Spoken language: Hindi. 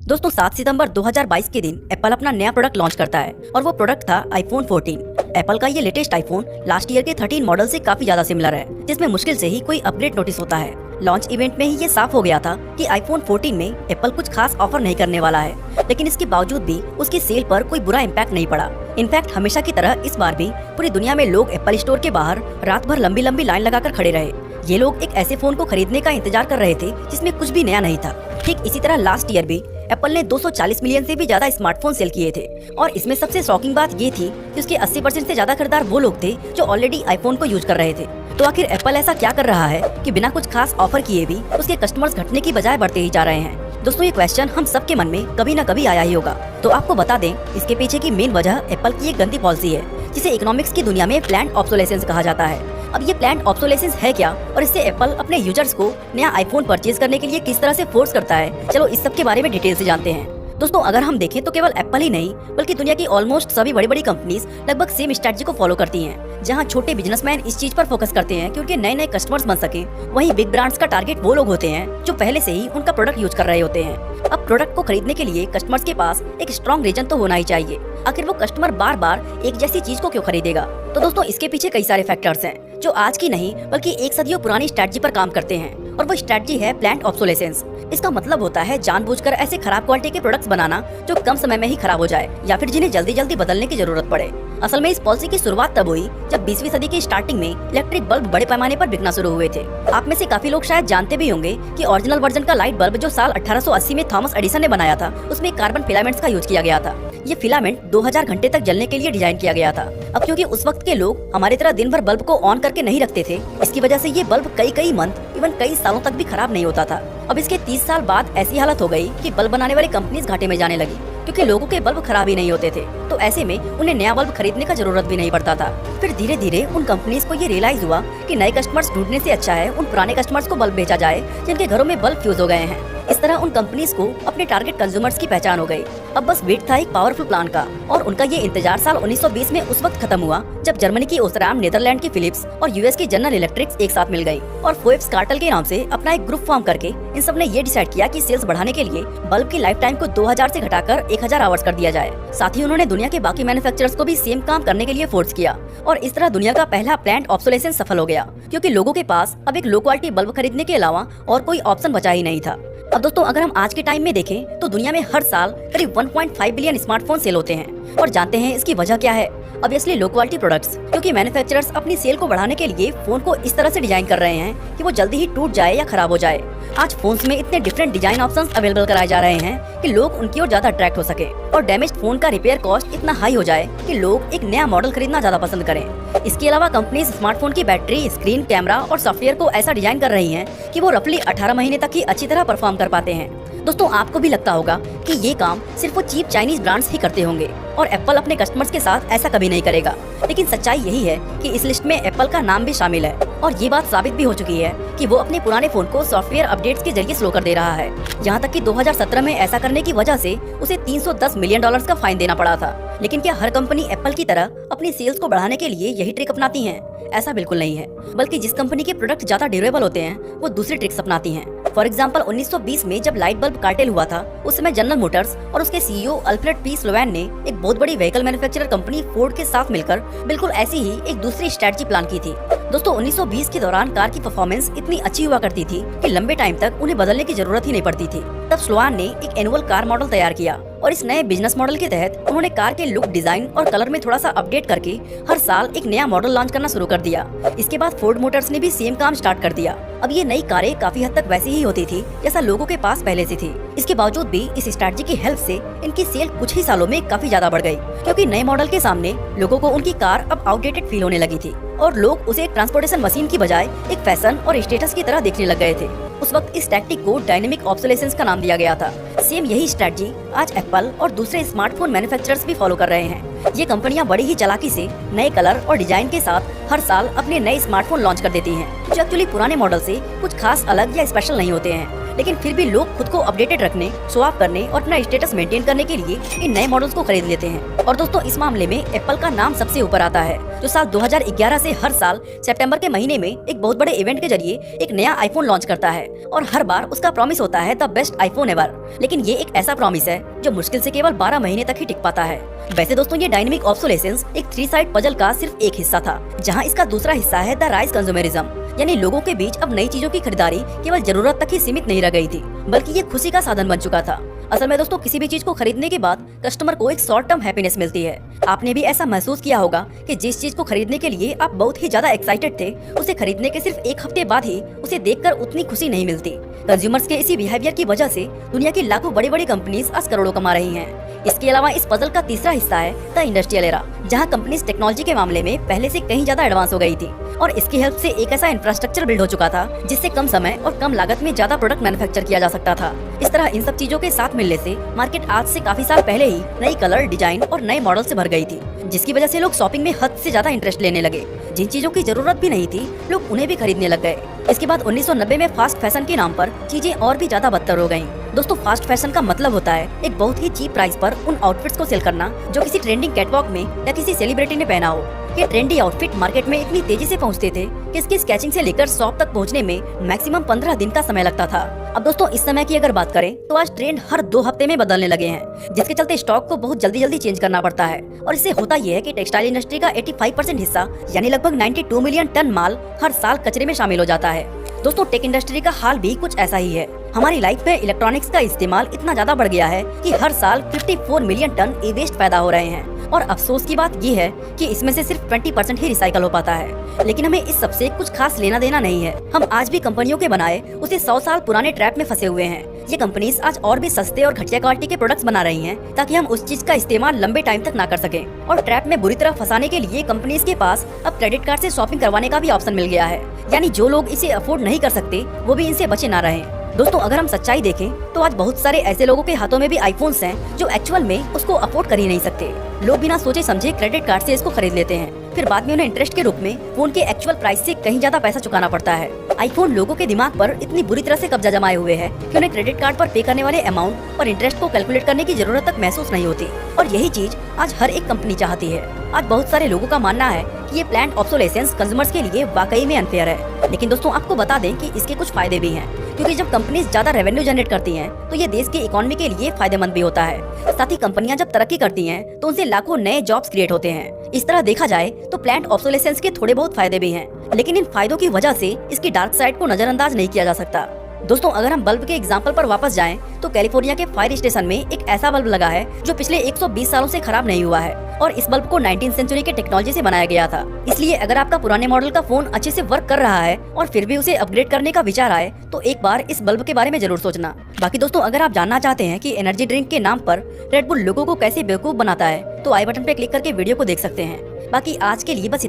दोस्तों 7 सितंबर 2022 के दिन एप्पल अपना नया प्रोडक्ट लॉन्च करता है और वो प्रोडक्ट था आईफोन 14। एप्पल का ये लेटेस्ट आईफोन लास्ट ईयर के 13 मॉडल से काफी ज्यादा सिमिलर है, जिसमें मुश्किल से ही कोई अपग्रेड नोटिस होता है। लॉन्च इवेंट में ही ये साफ हो गया था कि आईफोन 14 में एप्पल कुछ खास ऑफर नहीं करने वाला है, लेकिन इसके बावजूद भी उसकी सेल पर कोई बुरा इम्पैक्ट नहीं पड़ा। इनफैक्ट हमेशा की तरह इस बार भी पूरी दुनिया में लोग एप्पल स्टोर के बाहर रात भर लंबी लंबी लाइन लगाकर खड़े रहे। ये लोग एक ऐसे फोन को खरीदने का इंतजार कर रहे थे जिसमें कुछ भी नया नहीं था। ठीक इसी तरह लास्ट ईयर भी एप्पल ने 240 मिलियन से भी ज्यादा स्मार्टफोन सेल किए थे और इसमें सबसे शॉकिंग बात ये थी कि उसके 80% से ज्यादा खरीदार वो लोग थे जो ऑलरेडी आईफोन को यूज कर रहे थे। तो आखिर एप्पल ऐसा क्या कर रहा है कि बिना कुछ खास ऑफर किए भी उसके कस्टमर्स घटने की बजाय बढ़ते ही जा रहे हैं। दोस्तों ये क्वेश्चन हम सबके मन में कभी न कभी आया ही होगा। तो आपको बता दें, इसके पीछे की मेन वजह एप्पल की एक गंदी पॉलिसी है जिसे इकोनॉमिक्स की दुनिया में प्लान्ड ऑब्सोलेसेंस कहा जाता है। अब ये प्लान्ड ऑब्सोलेसेंस है क्या और इससे एप्पल अपने यूजर्स को नया आईफोन परचेज करने के लिए किस तरह से फोर्स करता है, चलो इस सब के बारे में डिटेल से जानते हैं। दोस्तों अगर हम देखें तो केवल एप्पल ही नहीं बल्कि दुनिया की ऑलमोस्ट सभी बड़ी बड़ी कंपनीज लगभग सेम स्ट्रेटजी को फॉलो करती हैं। जहां छोटे बिजनेसमैन इस चीज पर फोकस करते हैं कि उनके नए नए कस्टमर्स बन सके, वहीं बिग ब्रांड्स का टारगेट वो लोग होते हैं जो पहले से ही उनका प्रोडक्ट यूज कर रहे होते हैं। अब प्रोडक्ट को खरीदने के लिए कस्टमर्स के पास एक स्ट्रॉन्ग रीजन तो होना ही चाहिए। आखिर वो कस्टमर बार बार एक जैसी चीज को क्यों खरीदेगा? तो दोस्तों इसके पीछे कई सारे फैक्टर्स हैं जो आज की नहीं बल्कि एक सदियों पुरानी स्ट्रेटजी पर काम करते हैं, और वो स्ट्रेटजी है प्लान्ड ऑब्सोलेसेंस। इसका मतलब होता है जानबूझकर ऐसे खराब क्वालिटी के प्रोडक्ट्स बनाना जो कम समय में ही खराब हो जाए या फिर जिन्हें जल्दी जल्दी बदलने की जरूरत पड़े। असल में इस पॉलिसी की शुरुआत तब हुई जब 20वीं सदी की स्टार्टिंग में इलेक्ट्रिक बल्ब बड़े पैमाने पर बिकना शुरू हुए थे। आप में से काफी लोग शायद जानते भी होंगे कि ओरिजिनल वर्जन का लाइट बल्ब जो साल 1880 में थॉमस एडिसन ने बनाया था, उसमें कार्बन फिलामेंट्स का यूज किया गया था। ये फिलामेंट 2000 घंटे तक जलने के लिए डिजाइन किया गया था। अब क्योंकि उस वक्त के लोग हमारी तरह दिन भर बल्ब को ऑन करके नहीं रखते थे, इसकी वजह से ये बल्ब कई मंथ इवन कई सालों तक भी खराब नहीं होता था। अब इसके 30 साल बाद ऐसी हालत हो गई कि बल्ब बनाने वाली कंपनीज घाटे में जाने लगी क्योंकि लोगों के बल्ब खराब ही नहीं होते थे। तो ऐसे में उन्हें नया बल्ब खरीदने का जरूरत भी नहीं पड़ता था। फिर धीरे धीरे उन कंपनीज को ये रियलाइज हुआ कि नए कस्टमर्स ढूंढने से अच्छा है उन पुराने कस्टमर्स को बल्ब बेचा जाए जिनके घरों में बल्ब फ्यूज हो गए हैं। इस तरह उन कंपनीज को अपने टारगेट कंज्यूमर्स की पहचान हो गई। अब बस वेट था एक पावरफुल प्लान का, और उनका ये इंतजार साल 1920 में उस वक्त खत्म हुआ जब जर्मनी की ओसराम, नीदरलैंड की फिलिप्स और यूएस की जनरल इलेक्ट्रिक्स एक साथ मिल गई और फोएब्स कार्टेल के नाम से अपना एक ग्रुप फॉर्म करके इन सब ने ये डिसाइड किया कि सेल्स बढ़ाने के लिए बल्ब की लाइफ टाइम को 2000 से घटाकर 1000 आवर्स कर दिया जाए। साथ ही उन्होंने दुनिया के बाकी मैन्युफैक्चरर्स को भी सेम काम करने के लिए फोर्स किया, और इस तरह दुनिया का पहला प्लान्ड ऑब्सोलेसेंस सफल हो गया क्योंकि लोगों के पास अब एक लो क्वालिटी बल्ब खरीदने के अलावा और कोई ऑप्शन बचा ही नहीं था। अब दोस्तों अगर हम आज के टाइम में देखें तो दुनिया में हर साल करीब 1.5 बिलियन स्मार्टफोन सेल होते हैं, और जानते हैं इसकी वजह क्या है? ऑब्वियसली लो क्वालिटी प्रोडक्ट्स, क्योंकि मैन्युफैक्चरर्स अपनी सेल को बढ़ाने के लिए फोन को इस तरह से डिजाइन कर रहे हैं कि वो जल्दी ही टूट जाए या खराब हो जाए। आज फोन्स में इतने डिफरेंट डिजाइन ऑप्शंस अवेलेबल कराए जा रहे हैं कि लोग उनकी ओर ज्यादा अट्रैक्ट हो सके, और डैमेज्ड फोन का रिपेयर कॉस्ट इतना हाई हो जाए कि लोग एक नया मॉडल खरीदना ज्यादा पसंद करें। इसके अलावा कंपनीज स्मार्टफोन की बैटरी, स्क्रीन, कैमरा और सॉफ्टवेयर को ऐसा डिजाइन कर रही हैं कि वो रफली 18 महीने तक ही अच्छी तरह परफॉर्म कर पाते हैं। दोस्तों आपको भी लगता होगा कि ये काम सिर्फ वो चीप चाइनीज ब्रांड्स ही करते होंगे और एप्पल अपने कस्टमर्स के साथ ऐसा कभी नहीं करेगा, लेकिन सच्चाई यही है कि इस लिस्ट में एप्पल का नाम भी शामिल है, और ये बात साबित भी हो चुकी है कि वो अपने पुराने फोन को सॉफ्टवेयर अपडेट्स के जरिए स्लो कर दे रहा है। यहाँ तक कि 2017 में ऐसा करने की वजह से उसे $310 मिलियन का फाइन देना पड़ा था। लेकिन क्या हर कंपनी एप्पल की तरह अपनी सेल्स को बढ़ाने के लिए यही ट्रिक अपनाती है? ऐसा बिल्कुल नहीं है, बल्कि जिस कंपनी के प्रोडक्ट ज्यादा ड्यूरेबल होते हैं वो दूसरी ट्रिक्स अपनाती हैं। फॉर एग्जाम्पल 1920 में जब लाइट बल्ब कार्टेल हुआ था, उस समय जनरल मोटर्स और उसके सीईओ अल्फ्रेड पी स्लोवेन ने एक बहुत बड़ी व्हीकल मैन्युफैक्चरर कंपनी फोर्ड के साथ मिलकर बिल्कुल ऐसी ही एक दूसरी स्ट्रेटजी प्लान की थी। दोस्तों 1920 के दौरान कार की परफॉर्मेंस इतनी अच्छी हुआ करती थी कि लंबे टाइम तक उन्हें बदलने की जरूरत ही नहीं पड़ती थी। तब स्लोवेन ने एक एनुअल कार मॉडल तैयार किया, और इस नए बिजनेस मॉडल के तहत उन्होंने कार के लुक, डिजाइन और कलर में थोड़ा सा अपडेट करके हर साल एक नया मॉडल लॉन्च करना शुरू कर दिया। इसके बाद फोर्ड मोटर्स ने भी सेम काम स्टार्ट कर दिया। अब ये नई कारें काफी हद तक वैसी ही होती थी जैसा लोगों के पास पहले से थी। इसके बावजूद भी इस स्ट्रेटजी की हेल्प से इनकी सेल कुछ ही सालों में काफी ज्यादा बढ़ गई, क्योंकि नए मॉडल के सामने लोगों को उनकी कार अब आउटडेटेड फील होने लगी थी और लोग उसे एक ट्रांसपोर्टेशन मशीन की बजाय एक फैशन और स्टेटस की तरह देखने लग गए थे। उस वक्त इस टैक्टिक को डायनेमिक ऑब्सोलेसेंस का नाम दिया गया था। सेम यही स्ट्रेटजी आज एप्पल और दूसरे स्मार्टफोन मैन्युफैक्चरर्स भी फॉलो कर रहे हैं। ये कंपनियां बड़ी ही चालाकी से नए कलर और डिजाइन के साथ हर साल अपने नए स्मार्टफोन लॉन्च कर देती हैं, जो एक्चुअली पुराने मॉडल से कुछ खास अलग या स्पेशल नहीं होते हैं, लेकिन फिर भी लोग खुद को अपडेटेड रखने, स्वैप करने और अपना स्टेटस मेंटेन करने के लिए इन नए मॉडल्स को खरीद लेते हैं। और दोस्तों इस मामले में एप्पल का नाम सबसे ऊपर आता है, जो साल 2011 से हर साल सितंबर के महीने में एक बहुत बड़े इवेंट के जरिए एक नया आईफोन लॉन्च करता है और हर बार उसका प्रॉमिस होता है द बेस्ट आईफोन एवर। लेकिन ये एक ऐसा प्रॉमिस है जो मुश्किल से केवल 12 महीने तक ही टिक पाता है। वैसे दोस्तों ये डायनेमिक ऑब्सोलेसेंस एक 3 साइड पजल का सिर्फ एक हिस्सा था, जहाँ इसका दूसरा हिस्सा है द राइज कंज्यूमरिज्म, यानी लोगों के बीच अब नई चीजों की खरीदारी केवल जरूरत तक ही सीमित नहीं रह गई थी, बल्कि ये खुशी का साधन बन चुका था। असल में दोस्तों किसी भी चीज को खरीदने के बाद कस्टमर को एक शॉर्ट टर्म हैप्पीनेस मिलती है। आपने भी ऐसा महसूस किया होगा कि जिस चीज को खरीदने के लिए आप बहुत ही ज्यादा एक्साइटेड थे, उसे खरीदने के सिर्फ एक हफ्ते बाद ही उसे देखकर उतनी खुशी नहीं मिलती। कंज्यूमर्स के इसी बिहेवियर की वजह से दुनिया की लाखों बड़ी बड़ी कंपनीज आज करोड़ों कमा रही हैं। इसके अलावा इस पजल का तीसरा हिस्सा है द इंडस्ट्रियल एरा, जहां कंपनीज टेक्नोलॉजी के मामले में पहले से कहीं ज्यादा एडवांस हो गई थी और इसकी हेल्प से एक ऐसा इंफ्रास्ट्रक्चर बिल्ड हो चुका था जिससे कम समय और कम लागत में ज्यादा प्रोडक्ट मैन्युफैक्चर किया जा सकता था। इस तरह इन सब चीजों के साथ मिलने से मार्केट आज से काफी साल पहले ही नई कलर, डिजाइन और नए मॉडल से भर गई थी, जिसकी वजह से लोग शॉपिंग में हद से ज्यादा इंटरेस्ट लेने लगे। जिन चीजों की जरूरत भी नहीं थी लोग उन्हें भी खरीदने लग गए। इसके बाद 1990 में फास्ट फैशन के नाम पर चीजें और भी ज्यादा बदतर हो गयी। दोस्तों फास्ट फैशन का मतलब होता है एक बहुत ही चीप प्राइस पर उन आउटफिट्स को सेल करना जो किसी ट्रेंडिंग कैटवॉक में या किसी सेलिब्रिटी ने पहना हो। ये ट्रेंडी आउटफिट मार्केट में इतनी तेजी से पहुंचते थे कि इसकी स्केचिंग से लेकर शॉप तक पहुंचने में मैक्सिमम 15 दिन का समय लगता था। अब दोस्तों इस समय की अगर बात करें तो आज ट्रेंड हर 2 हफ्ते में बदलने लगे हैं, जिसके चलते स्टॉक को बहुत जल्दी चेंज करना पड़ता है। और इससे होता ये है कि टेक्सटाइल इंडस्ट्री का 85% हिस्सा यानी लगभग 92 मिलियन टन माल हर साल कचरे में शामिल हो जाता है। दोस्तों टेक इंडस्ट्री का हाल भी कुछ ऐसा ही है। हमारी लाइफ में इलेक्ट्रॉनिक्स का इस्तेमाल इतना ज्यादा बढ़ गया है कि हर साल 54 मिलियन टन ई वेस्ट पैदा हो रहे हैं और अफसोस की बात ये है कि इसमें से सिर्फ 20% ही रिसाइकल हो पाता है। लेकिन हमें इस सबसे कुछ खास लेना देना नहीं है। हम आज भी कंपनियों के बनाए उसे 100 साल पुराने ट्रैप में फंसे हुए हैं। ये कंपनीज आज और भी सस्ते और घटिया क्वालिटी के प्रोडक्ट्स बना रही हैं ताकि हम उस चीज का इस्तेमाल लंबे टाइम तक ना कर सकें। और ट्रैप में बुरी तरह फंसाने के लिए कंपनीज के पास अब क्रेडिट कार्ड से शॉपिंग करवाने का भी ऑप्शन मिल गया है, यानी जो लोग इसे अफोर्ड नहीं कर सकते वो भी इनसे बचे ना रहें। दोस्तों अगर हम सच्चाई देखें तो आज बहुत सारे ऐसे लोगों के हाथों में भी आईफोन्स हैं जो एक्चुअल में उसको अफोर्ड कर ही नहीं सकते। लोग बिना सोचे समझे क्रेडिट कार्ड से इसको खरीद लेते हैं, फिर बाद में उन्हें इंटरेस्ट के रूप में फोन के एक्चुअल प्राइस से कहीं ज्यादा पैसा चुकाना पड़ता है। आईफोन लोगों के दिमाग पर इतनी बुरी तरह से कब्जा जमाए हुए है कि उन्हें क्रेडिट कार्ड पर पे करने वाले अमाउंट और इंटरेस्ट को कैलकुलेट करने की जरूरत तक महसूस नहीं होती। और यही चीज आज हर एक कंपनी चाहती है। आज बहुत सारे लोगों का मानना है कि ये प्लान्ड ऑब्सोलेसेंस कंज्यूमर्स के लिए वाकई में अनफेयर है। लेकिन दोस्तों आपको बता दें कि इसके कुछ फायदे भी हैं, क्योंकि जब कंपनीज ज्यादा रेवेन्यू जनरेट करती हैं तो ये देश की इकोनॉमी के लिए फायदेमंद भी होता है। साथ ही कंपनियां जब तरक्की करती हैं तो उनसे लाखों नए जॉब्स क्रिएट होते हैं। इस तरह देखा जाए तो प्लान्ड ऑब्सोलेसेंस के थोड़े बहुत फायदे भी हैं, लेकिन इन फायदों की वजह से इसकी डार्क साइड को नजरअंदाज नहीं किया जा सकता। दोस्तों अगर हम बल्ब के एग्जाम्पल पर वापस जाएं तो कैलिफोर्निया के फायर स्टेशन में एक ऐसा बल्ब लगा है जो पिछले 120 सालों से खराब नहीं हुआ है और इस बल्ब को 19वीं सेंचुरी के टेक्नोलॉजी से बनाया गया था। इसलिए अगर आपका पुराने मॉडल का फोन अच्छे से वर्क कर रहा है और फिर भी उसे अपग्रेड करने का विचार आए तो एक बार इस बल्ब के बारे में जरूर सोचना। बाकी दोस्तों अगर आप जानना चाहते हैं कि एनर्जी ड्रिंक के नाम पर रेड बुल लोगों को कैसे बेवकूफ बनाता है तो आई बटन पे क्लिक करके वीडियो को देख सकते हैं। बाकी आज के लिए बस